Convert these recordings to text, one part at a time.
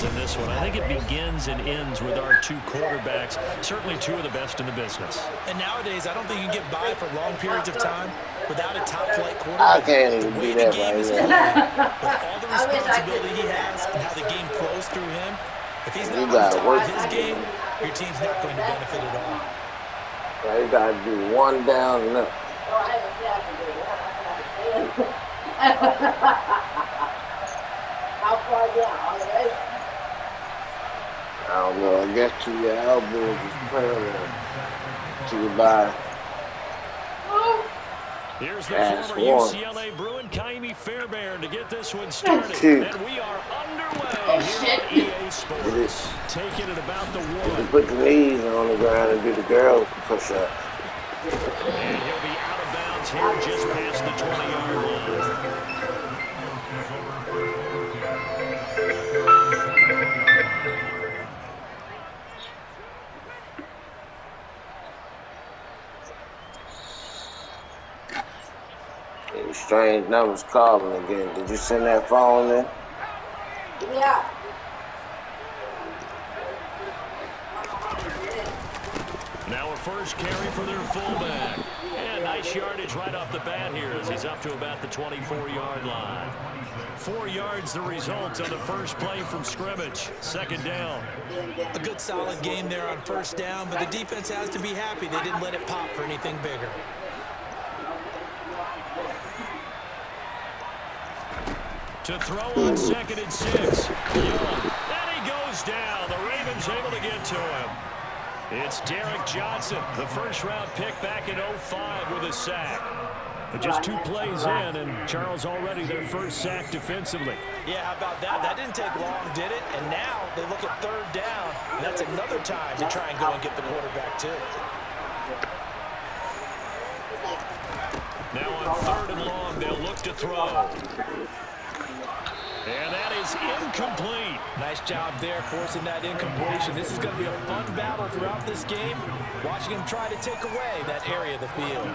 details in this one. I think it begins and ends with our two quarterbacks, certainly two of the best in the business. And nowadays, I don't think you can get by for long periods of time without a top-flight quarterback. I can't even the way do the that game is right played, with all the responsibility he has and how the game flows through him, if he's not You on gotta top work. of his game, your team's not going to benefit at all. Yeah, you gotta do one down and up. How far down? Okay. I don't know. I guess to your elbows is parallel to your body. Here's the That's former one. UCLA Bruin, Kaimi Fairbairn, to get this one started. Two. And we are underway here on EA Sports. Taking it about the You one. put the knees on the ground and do the girl push-up. And he'll be out of bounds here just past the 20-yard line. Strange numbers calling again. Did you send that phone in? Yeah. Now a first carry for their fullback. And nice yardage right off the bat here as he's up to about the 24-yard line. 4 yards the result on the first play from scrimmage. Second down. A good solid game there on first down, but the defense has to be happy they didn't let it pop for anything bigger. To throw on 2nd and 6. Young. And he goes down. The Ravens able to get to him. It's Derek Johnson, the first-round pick back in 05 with a sack. But just 2 plays in, and Charles already their first sack defensively. Yeah, how about that? That didn't take long, did it? And now they look at third down, and that's another time to try and go and get the quarterback, too. Now on 3rd and long, they'll look to throw. And that is incomplete. Nice job there forcing that incompletion. This is going to be a fun battle throughout this game, watching him try to take away that area of the field.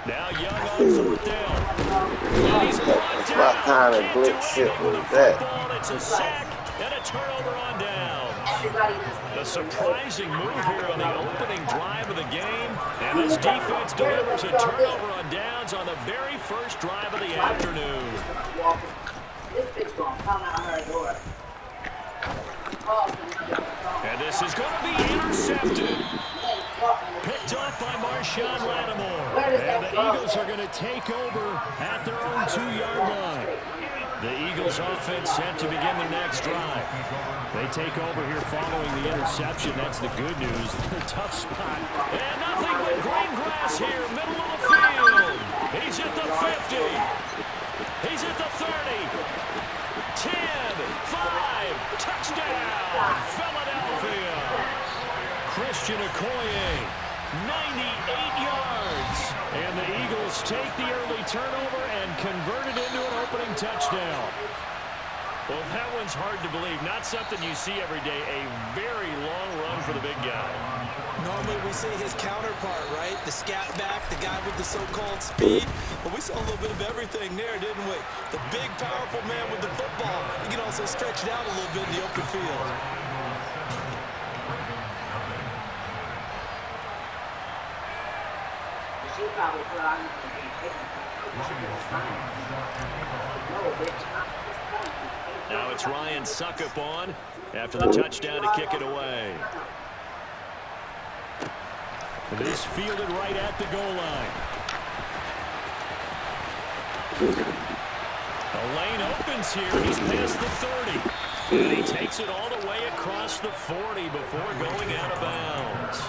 Now Young on 4th down. And he's brought down. What kind of glitch shit was that? It's a sack and a turnover on down. A surprising move here on the opening drive of the game. And this defense delivers a turnover on downs on the very first drive of the afternoon. And this is going to be intercepted. Picked off by Marshawn Lattimore. And the Eagles are going to take over at their own 2-yard line. The Eagles offense set to begin their next drive. They take over here following the interception. That's the good news. They're tough spot. And nothing but green grass here, middle of the field. He's at the 50. He's at the 30. 10, 5, touchdown, Philadelphia. Christian Okoye, 98 yards. And the Eagles take the early turnover and convert it into an opening touchdown. Well, that one's hard to believe. Not something you see every day. A very long run for the big guy. Normally we see his counterpart, right? The scat back, the guy with the so-called speed. But we saw a little bit of everything there, didn't we? The big, powerful man with the football. He can also stretch it out a little bit in the open field. Now it's Ryan Suckup on after the touchdown to kick it away. This fielded right at the goal line. The lane opens here. He's past the 30. And he takes it all the way across the 40 before going out of bounds.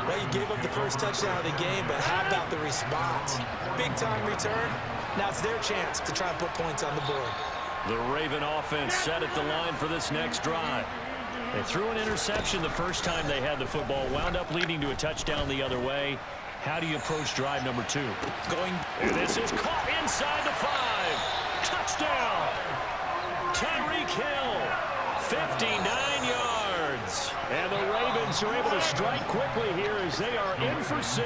Well, you gave up the first touchdown of the game, but how about the response? Big-time return. Now it's their chance to try and put points on the board. The Raven offense set at the line for this next drive. They threw an interception the first time they had the football, wound up leading to a touchdown the other way. How do you approach drive number 2? Going. And this is caught in inside the 5. Touchdown. Tyreek Hill, 59 yards. And the Ravens are able to strike quickly here as they are in for 6.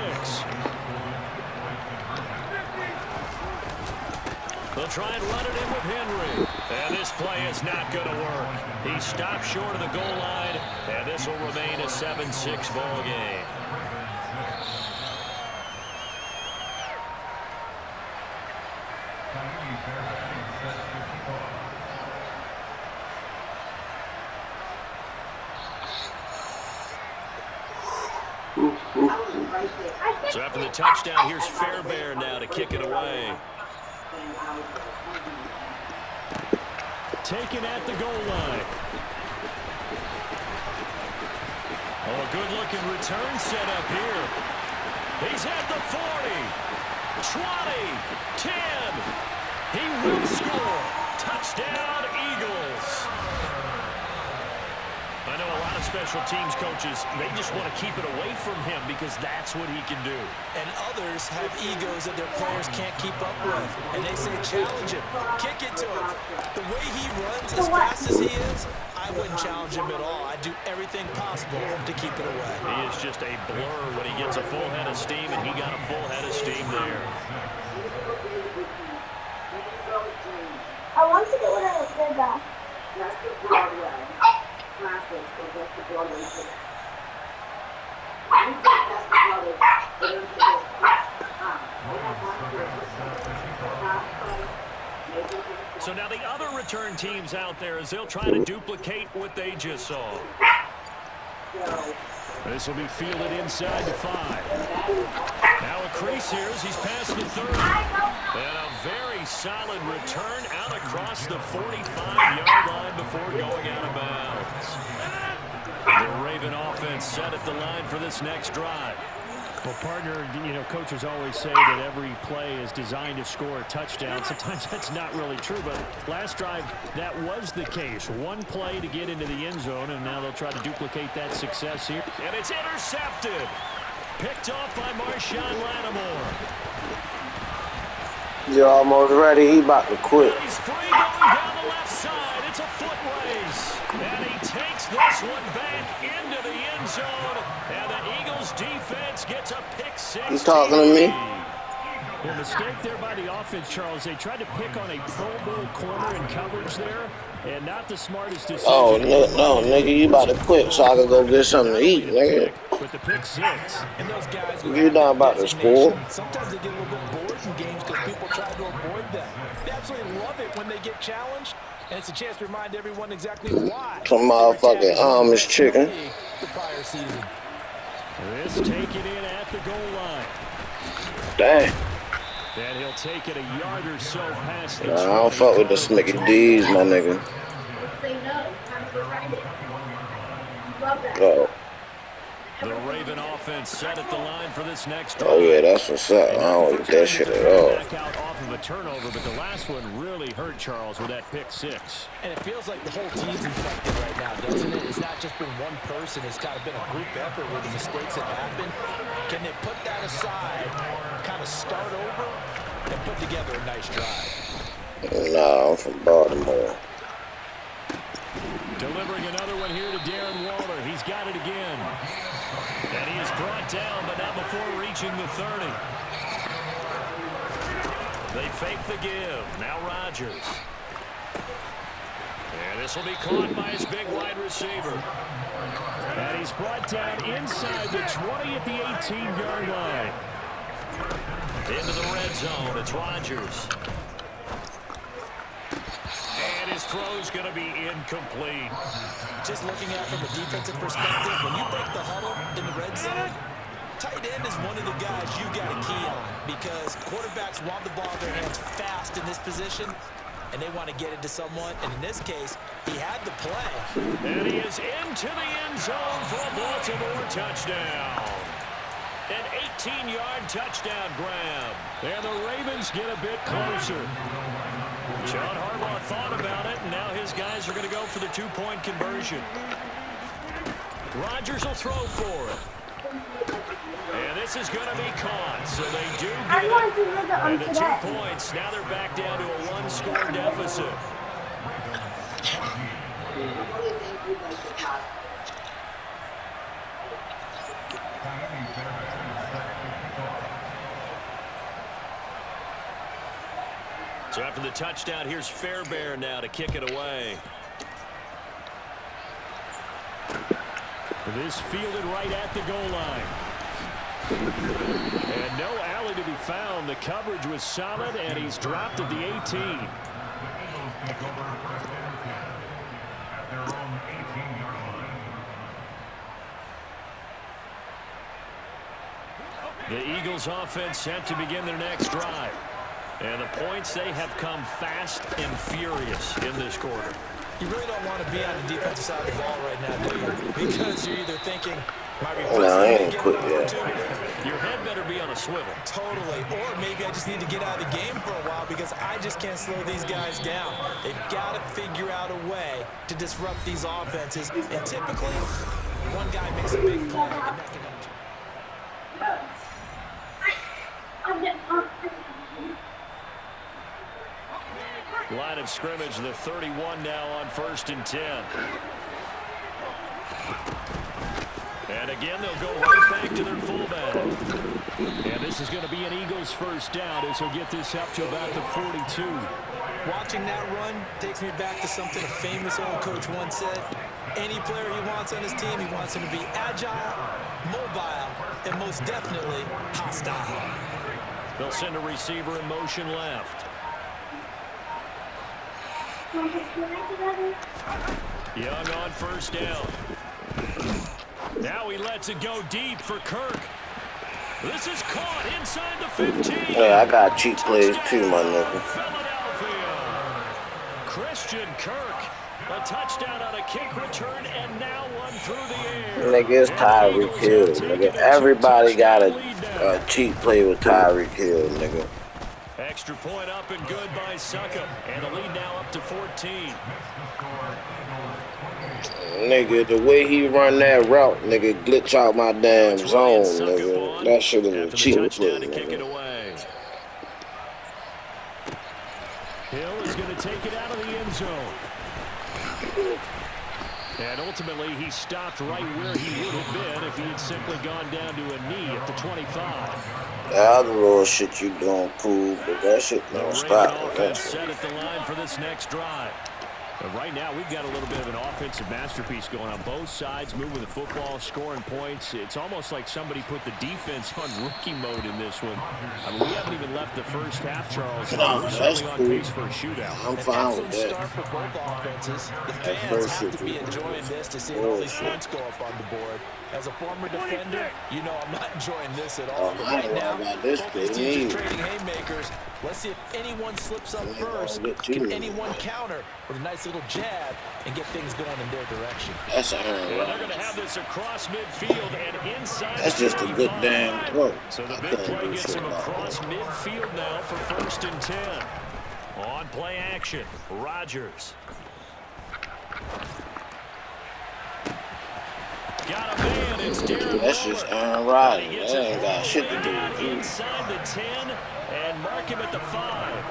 They'll try and run it in with Henry. And this play is not going to work. He stopped short of the goal line, and this will remain a 7-6 ball game. So after the touchdown, here's Fairbairn now to kick it away. Taken at the goal line. Oh, a good-looking return set up here. He's at the 40, 20, 10. He will score. Touchdown, Eagles. I know a lot of special teams coaches, they just want to keep it away from him because that's what he can do. And others have egos that their players can't keep up with. And they say, challenge him, kick it to him. The way he runs as fast as he is, I wouldn't challenge him at all. I'd do everything possible to keep it away. He is just a blur when he gets a full head of steam, and he got a full head of steam there. I want to get what I said that. So now the other return teams out there as they'll try to duplicate what they just saw. This will be fielded inside the 5. Now a crease here as he's past the 30. And a very solid return out across the 45-yard line before going out of bounds. The Raven offense set at the line for this next drive. Well, partner, you know, coaches always say that every play is designed to score a touchdown. Sometimes that's not really true, but last drive, that was the case. One play to get into the end zone, and now they'll try to duplicate that success here. And it's intercepted. Picked off by Marshawn Lattimore. You're almost ready. He about to quit. He's free going down the left side. It's a foot race. And he takes this one back into the end zone. And the Eagles defense gets a pick 6. You talking to me? Well, mistake there by the offense, Charles. They tried to pick on a Pro Bowl corner in coverage there, and not the smartest decision. Oh, no, nigga, you about to quit so I can go get something to eat, nigga. With the pick 6. And those guys You're not about to score. Sometimes they get a little bit bored in games because people try to avoid them. They absolutely love it when they get challenged, and it's a chance to remind everyone exactly why. Some motherfucking Amish chicken. The prior season. This taken in at the goal line. Dang. And he'll take it a yard or so past the Nah, I don't fuck with the Smicky D's, my nigga. Oh. The Raven offense set at the line for this next drive. Oh, yeah, that's what's up. I don't eat that shit at all. Back out off of a turnover, but the last one really hurt Charles with that pick 6. And it feels like the whole team's infected right now, doesn't it? It's not just been one person. It's kind of been a group effort where the mistakes have happened. Can they put that aside, kind of start over, and put together a nice drive? Nah, I'm from Baltimore. Delivering another one here to Darren Waller. He's got it again. And he is brought down, but not before reaching the 30. They fake the give. Now Rodgers. And this will be caught by his big wide receiver. And he's brought down inside the 20 at the 18-yard line. Into the red zone. It's Rodgers. And his throw's going to be incomplete. Just looking at it from a defensive perspective, when you break the huddle in the red zone, tight end is one of the guys you got to key on because quarterbacks want the ball in their hands fast in this position, and they want to get it to someone. And in this case, he had the play. And he is into the end zone for a Baltimore touchdown. An 18-yard touchdown grab. And the Ravens get a bit closer. John Harbaugh thought about it, and now his guys are going to go for the 2-point conversion. Rodgers will throw for it. And this this is going to be caught. So they do I get want to it. visit And the 2 today. points, now they're back down to a 1-score deficit. So after the touchdown, here's Fairbairn now to kick it away. This fielded right at the goal line. And no alley to be found. The coverage was solid, and he's dropped at the 18. The Eagles offense set to begin their next drive. And the points, they have come fast and furious in this quarter. You really don't want to be on the defensive side of the ball right now, do you? Because you're either thinking, my No, I replacement ain't get quit an yet. opportunity. Your head better be on a swivel. Totally. Or maybe I just need to get out of the game for a while because I just can't slow these guys down. They've got to figure out a way to disrupt these offenses. And typically, one guy makes a big play, and that can help you. Line of scrimmage, the 31 now on 1st and 10. And again, they'll go right back to their fullback. And this is going to be an Eagles first down as he'll get this up to about the 42. Watching that run takes me back to something a famous old coach once said. Any player he wants on his team, he wants him to be agile, mobile, and most definitely hostile. They'll send a receiver in motion left. Young on first down. Now he lets it go deep for Kirk. This is caught inside the 15. Yeah, I got cheat plays too, my nigga. Philadelphia. Christian Kirk. A touchdown on a kick return, and now one through the air. Nigga, it's Tyreek Hill, nigga. Everybody got a cheat play with Tyreek Hill, nigga. Extra point up and good by Suckup. And the lead now up to 14. Nigga, the way he run that route, nigga, glitch out my damn zone, nigga. That shit is a cheat play, to kick it nigga. away. Hill is going to take it out of the end zone. And ultimately, he stopped right where he would have been if he had simply gone down to a knee at the 25. The other little shit you doing cool, but that shit don't stop. Offense set at the line for this next drive. But right now, we've got a little bit of an offensive masterpiece going on both sides, moving the football, scoring points. It's almost like somebody put the defense on rookie mode in this one. I mean, we haven't even left the first half, Charles. No, We're that's certainly on cool. pace for a shootout. I'm fine with that. Start for both offenses. The fans first have to shit, be dude. enjoying this to see all these points go up on the board. As a former defender, you know I'm not enjoying this at all. Oh, But I ain't right now, worried about this both these thing teams either. are trading haymakers. Let's see if anyone slips up ain't first. gonna get too Can many. anyone counter with a nice little jab and get things going in their direction? That's an And Aaron they're going to Rodgers. have this across midfield and inside. That's just a good damn throw. So the I big couldn't play do gets shit him about across that. midfield now for 1st and 10. On play action, Rodgers. Got a man, it's Darren That's just Waller. Aaron And Rodgers. he gets That it ain't got shit to do down with you. inside the 10 and mark him at the 5.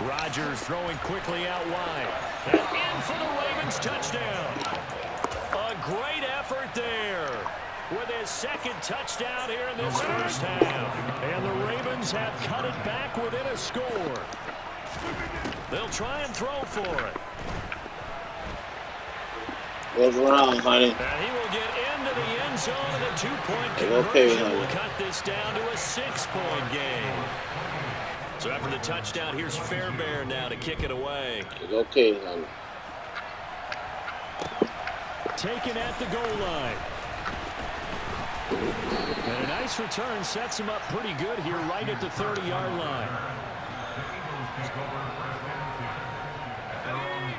Rodgers throwing quickly out wide. And in for the Ravens touchdown. A great effort there with his second touchdown here in this first half. And the Ravens have cut it back within a score. They'll try and throw for it. What's wrong, honey? And he will get into the end zone, and a 2-point It's okay, conversion honey. will cut this down to a 6-point game. So after the touchdown, here's Fairbairn now to kick it away. It's okay, honey. Taken at the goal line. And a nice return sets him up pretty good here right at the 30-yard line.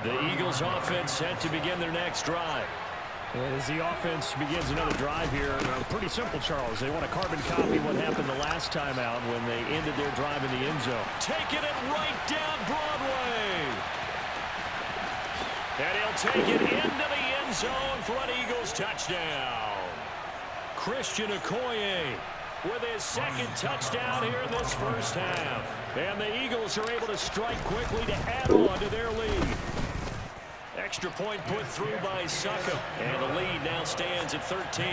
The Eagles offense set to begin their next drive. And as the offense begins another drive here, pretty simple, Charles. They want to carbon copy what happened the last time out when they ended their drive in the end zone. Taking it right down Broadway. And he'll take it into the end end zone for an Eagles touchdown. Christian Okoye with his second touchdown here in this first half. And the Eagles are able to strike quickly to add on to their lead. Extra point put through by Suckup. And the lead now stands at 13.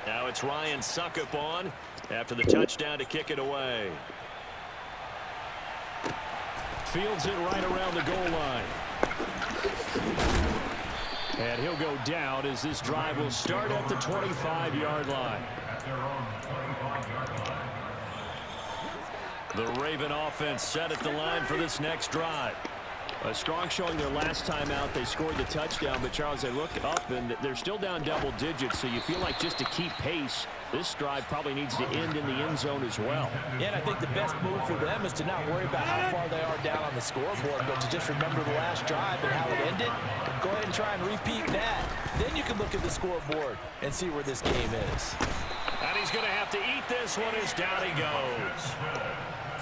Now it's Ryan Suckup on after the touchdown to kick it away. Fields it right around the goal line. And he'll go down as this drive will start at the 25-yard line. The Raven offense set at the line for this next drive. A strong showing their last time out. They scored the touchdown, but Charles, they look up and they're still down double digits, so you feel like just to keep pace, this drive probably needs to end in the end zone as well. Yeah, and I think the best move for them is to not worry about how far they are down on the scoreboard, but to just remember the last drive and how it ended. Go ahead and try and repeat that. Then you can look at the scoreboard and see where this game is. And he's going to have to eat this one as down he goes.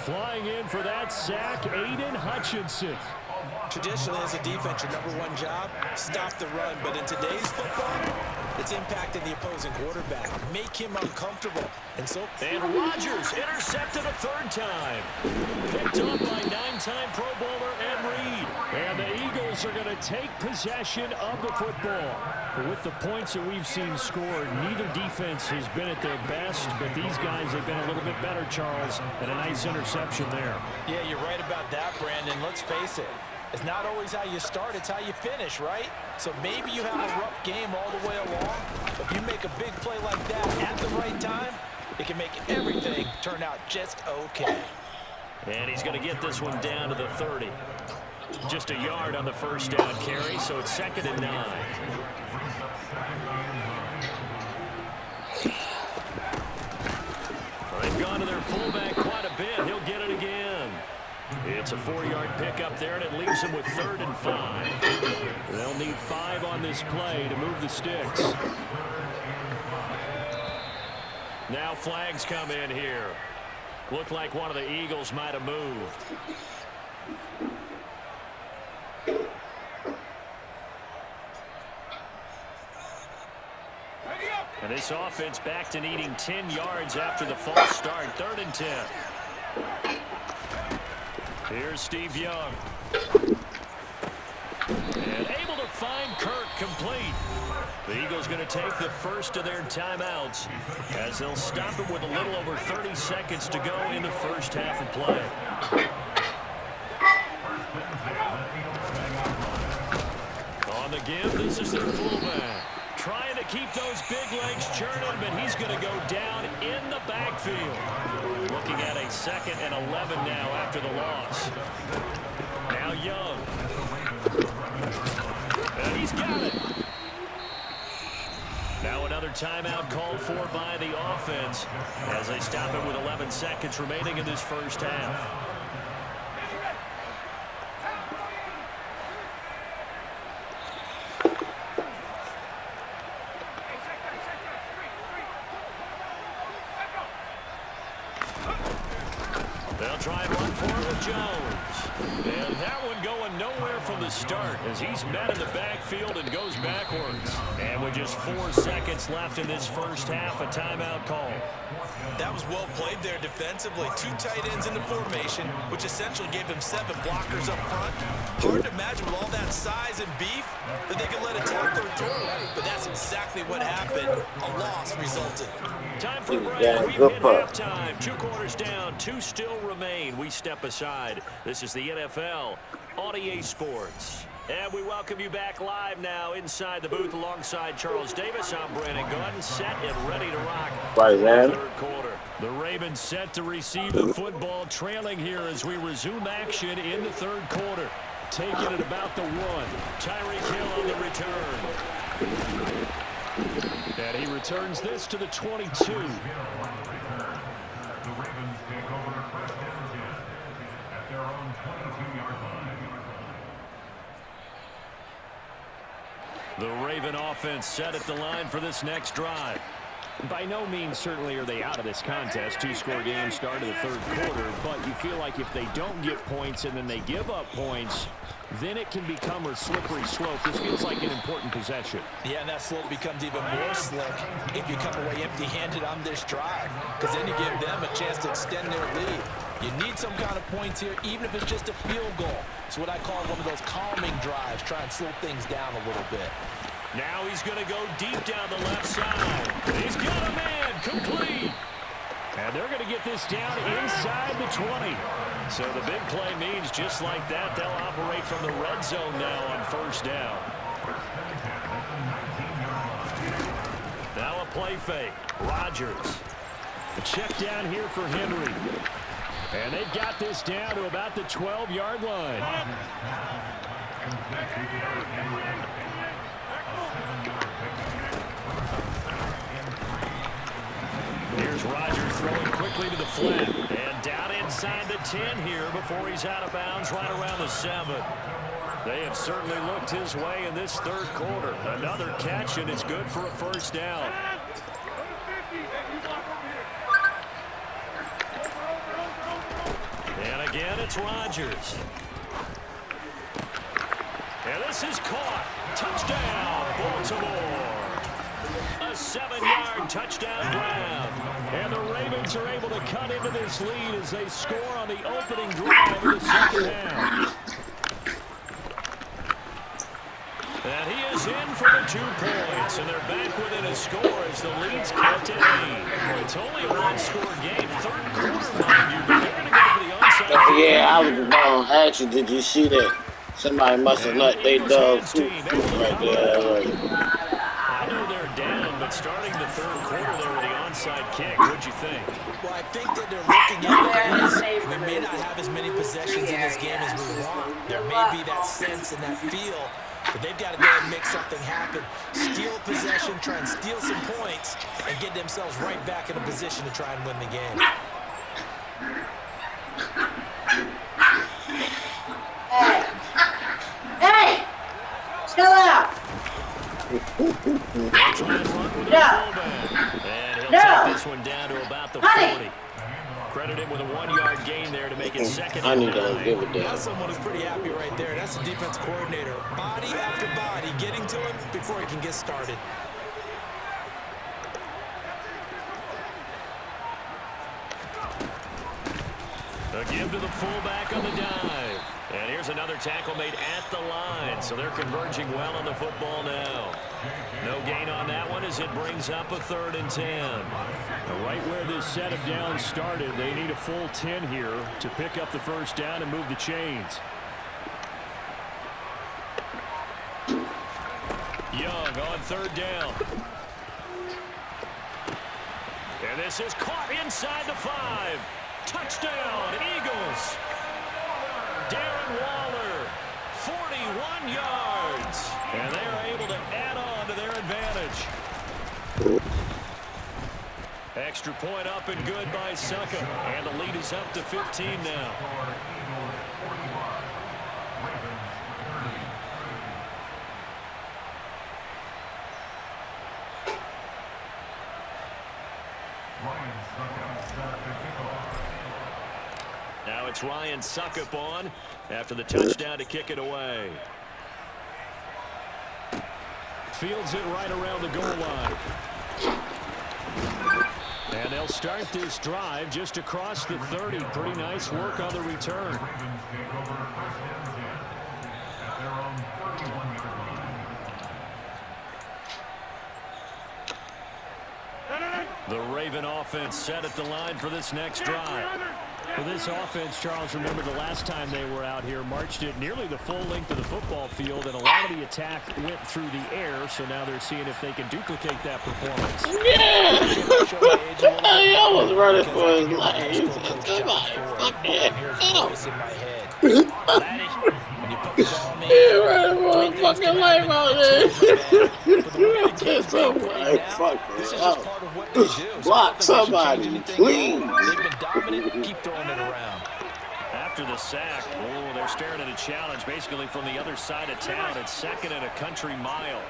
Flying in for that sack, Aiden Hutchinson. Traditionally, as a defense, your number one job, stop the run. But in today's football, it's impacting the opposing quarterback. Make him uncomfortable. And Rodgers intercepted a third time. Picked up by 9-time Pro Bowler Ed Reed. And the Eagles are going to take possession of the football. But with the points that we've seen scored, neither defense has been at their best, but these guys have been a little bit better, Charles, and a nice interception there. Yeah, you're right about that, Brandon. Let's face it. It's not always how you start, it's how you finish, right? So maybe you have a rough game all the way along, but if you make a big play like that at the right time, it can make everything turn out just okay. And he's going to get this one down to the 30. Just a yard on the first down carry, so it's 2nd and 9. They've gone to their fullback quite a bit. He'll get it again. It's a 4-yard pickup there, and it leaves them with 3rd and 5. They'll need 5 on this play to move the sticks. Now flags come in here. Looked like one of the Eagles might have moved. And this offense back to needing 10 yards after the false start. 3rd and 10. Here's Steve Young. And able to find Kirk complete. The Eagles going to take the first of their timeouts as they'll stop it with a little over 30 seconds to go in the first half of play. On the give, this is their fullback. Trying to keep those big legs churning, but he's going to go down in the backfield. Looking at a 2nd and 11 now after the loss. Now Young. And he's got it. Now another timeout called for by the offense as they stop it with 11 seconds remaining in this first half. They'll try and run for it with Jones. And that one going nowhere from the start as he's met in the backfield and goes backwards. And with just 4 seconds left in this first half, a timeout call. That was well played there defensively. 2 tight ends in the formation, which essentially gave them 7 blockers up front. Hard to imagine with all that size and beef that they could let a tackler through. But that's exactly what happened. A loss resulted. Time for a break. We've hit halftime. 2 quarters down. 2 still remain. We step aside. This is the NFL on EA Sports. And we welcome you back live now inside the booth alongside Charles Davis. I'm Brandon Gunn, set and ready to rock Right, man. third quarter. The Ravens set to receive the football, trailing here as we resume action in the third quarter. Taking it about the 1. Tyreek Hill on the return. And he returns this to the 22. The Raven offense set at the line for this next drive. By no means certainly are they out of this contest. Two-score game start of the third quarter, but you feel like if they don't get points and then they give up points, then it can become a slippery slope. This feels like an important possession. Yeah, and that slope becomes even more slick if you come away empty-handed on this drive, because then you give them a chance to extend their lead. You need some kind of points here, even if it's just a field goal. It's what I call one of those calming drives, try and slow things down a little bit. Now he's going to go deep down the left side. He's got a man complete. And they're going to get this down inside the 20. So the big play means just like that, they'll operate from the red zone now on first down. Now a play fake. Rodgers. A check down here for Henry. And they've got this down to about the 12-yard line. Here's Rodgers throwing quickly to the flat. And down inside the 10 here before he's out of bounds right around the 7. They have certainly looked his way in this third quarter. Another catch, and it's good for a first down. And again, it's Rodgers. And this is caught. Touchdown, Baltimore. A 7-yard touchdown grab. And the Ravens are able to cut into this lead as they score on the opening drive of the second half. And he is in for the 2 points, and they're back within a score as the lead's cut to 8. It's only a one-score game, third quarter, mind you, but they're going to go for the onside. Yeah, I was going to ask you, did you see that? Somebody must have let they dog too right there. I know they're down, but starting the third quarter there with the onside kick, what'd you think? Well, I think that they're looking at it as we may not have as many possessions in this game as we want. There may be that sense and that feel, but they've got to go and make something happen. Steal possession, try and steal some points, and get themselves right back in a position to try and win the game. Hey! Chill out! And he'll take this one down to about the 40. Credit him with a 1-yard gain there to make it second. I need to give it down. That's someone who's pretty happy right there. That's the defense coordinator. Body after body, getting to him before he can get started. A give to the fullback on the dive. And here's another tackle made at the line. So they're converging well on the football now. No gain on that one as it brings up a 3rd and 10. Right where this set of downs started, they need a full 10 here to pick up the first down and move the chains. Young on 3rd down. And this is caught inside the 5. Touchdown, Eagles. Darren Waller, 41 yards. And they are able to add on to their advantage. Extra point up and good by Suckup. And the lead is up to 15 now. Now it's Ryan Suckup on after the touchdown to kick it away. Fields it right around the goal line. And they'll start this drive just across the 30. Pretty nice work on the return. The Raven offense set at the line for this next drive. Well, this offense, Charles, remember the last time they were out here, marched it nearly the full length of the football field, and a lot of the attack went through the air, so now they're seeing if they can duplicate that performance. Yeah! I was running for his life. Yeah, running for his fucking life out there. Block somebody, please. Keep throwing it around. After the sack, they're staring at a challenge basically from the other side of town. It's 2nd and a country mile.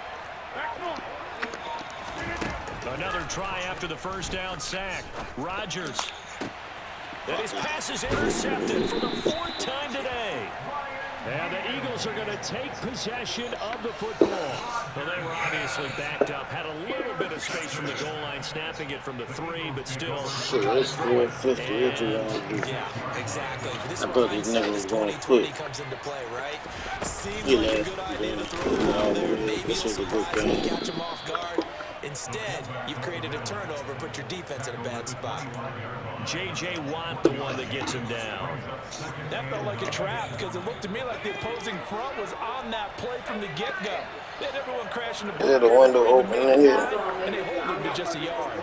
Another try after the first down sack. Rodgers. And his pass is intercepted for the 4th time today. And the Eagles are going to take possession of the football. Well, they were obviously backed up. Had a little bit of space from the goal line, snapping it from the 3, but still. Shit, it's 450. Yeah, exactly. This I thought these niggas was going quick. comes into play, right? Seems You like know, a good idea to throw the ball there. Maybe this you'll was a good surprise and game. catch them off guard. Instead, you've created a turnover, put your defense in a bad spot. J.J. Watt, the one that gets him down. That felt like a trap because it looked to me like the opposing front was on that play from the get-go. They had everyone crashing the ball. Is the window open in here? And they hold them to just a yard.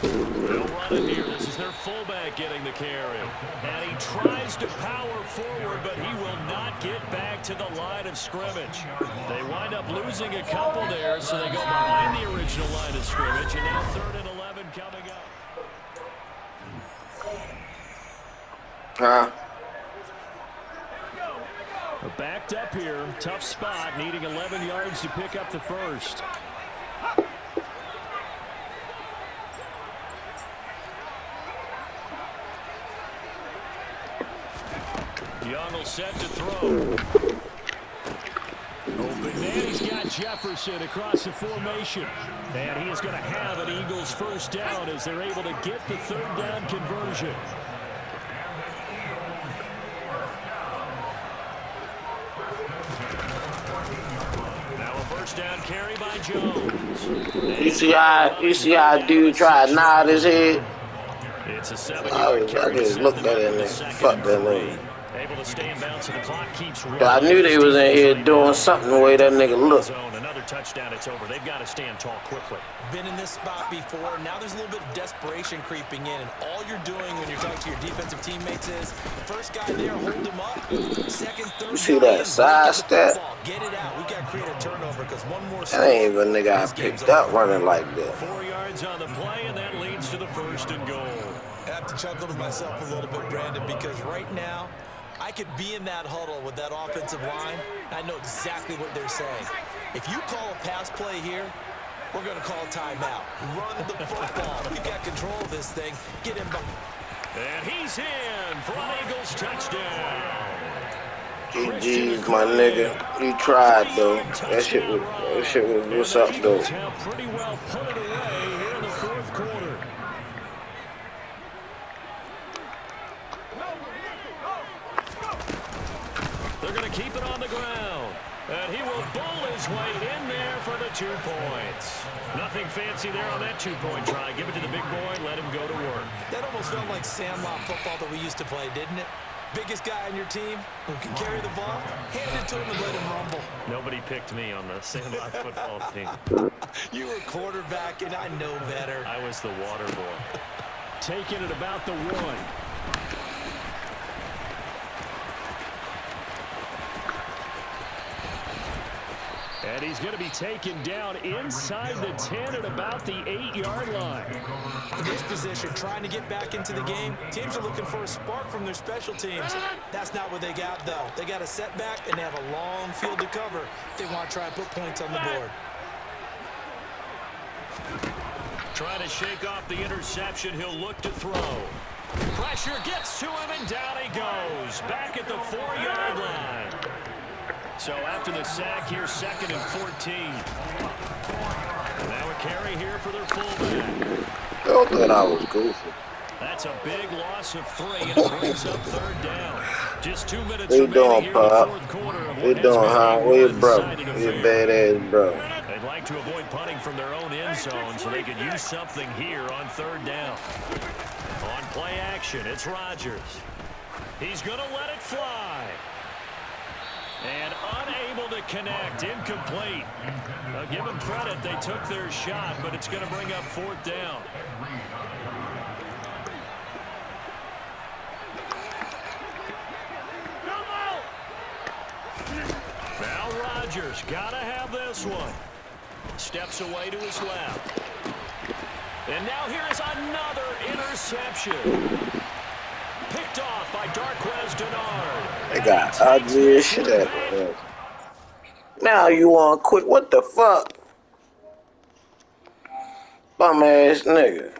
They'll run it here. This is their fullback getting the carry. And he tries to power forward, but he will not get back to the line of scrimmage. They wind up losing a couple there, so they go behind the original line of scrimmage. And now 3rd and 11 coming up. Huh? Backed up here. Tough spot, needing 11 yards to pick up the first. Young will set to throw. Open man, he's got Jefferson across the formation. And he is going to have an Eagles first down as they're able to get the 3rd down conversion. Now a first down carry by Jones. You see how dude tried to nod his head? It's a 7-yard carry. I just looked at it and fuck that nigga. Able to stay in bounds, and the clock keeps running. But I knew they was in here doing something the way that nigga looked. Another touchdown, it's over. They've got to stand tall quickly. Been in this spot before. Now there's a little bit of desperation creeping in, and all you're doing when you're talking to your defensive teammates is first guy there, hold him up. Second, third. You see that side step? Get it out. We got to create a turnover because one more. That ain't even a nigga I picked up running like that. 4 yards on the play, and that leads to the 1st and goal. I have to chuckle to myself a little bit, Brandon, because right now I could be in that huddle with that offensive line. I know exactly what they're saying. If you call a pass play here, we're going to call a timeout. Run the football. We got control of this thing. Get him back. And he's in for an Eagles touchdown. GG's, my nigga. He tried, though. That shit was what's up, though. Eagles have pretty well put it away here in the 4th quarter. They're going to keep it on the ground. And he will bull his way in there for the 2 points. Nothing fancy there on that 2-point try. Give it to the big boy, let him go to work. That almost felt like sandlot football that we used to play, didn't it? Biggest guy on your team who can carry the ball, hand it to him and let him rumble. Nobody picked me on the Sandlot football team. You were quarterback, and I know better. I was the water boy. Taking it about the 1. And he's going to be taken down inside the 10 at about the 8-yard line. In this position, trying to get back into the game, teams are looking for a spark from their special teams. That's not what they got, though. They got a setback, and they have a long field to cover if they want to try and put points on the board. Trying to shake off the interception. He'll look to throw. Pressure gets to him, and down he goes. Back at the 4-yard line. So after the sack here, 2nd and 14. Now a carry here for their fullback. I thought I was goofy. That's a big loss of 3, and it brings up 3rd down. Just 2 minutes What you remaining doing, here in the Pop? 4th quarter. Of What you doing, huh? Where your brother? Your badass brother. They'd like to avoid punting from their own end zone so they could use something here on 3rd down. On play action, it's Rodgers. He's going to let it fly. And unable to connect, incomplete. Give them credit, they took their shot, but it's going to bring up 4th down. Now Rodgers, gotta have this one. Steps away to his left. And now here is another interception. Picked off by Darquez Denard. They got ugly as shit at it. Now you want to quit? What the fuck? Bum ass nigga.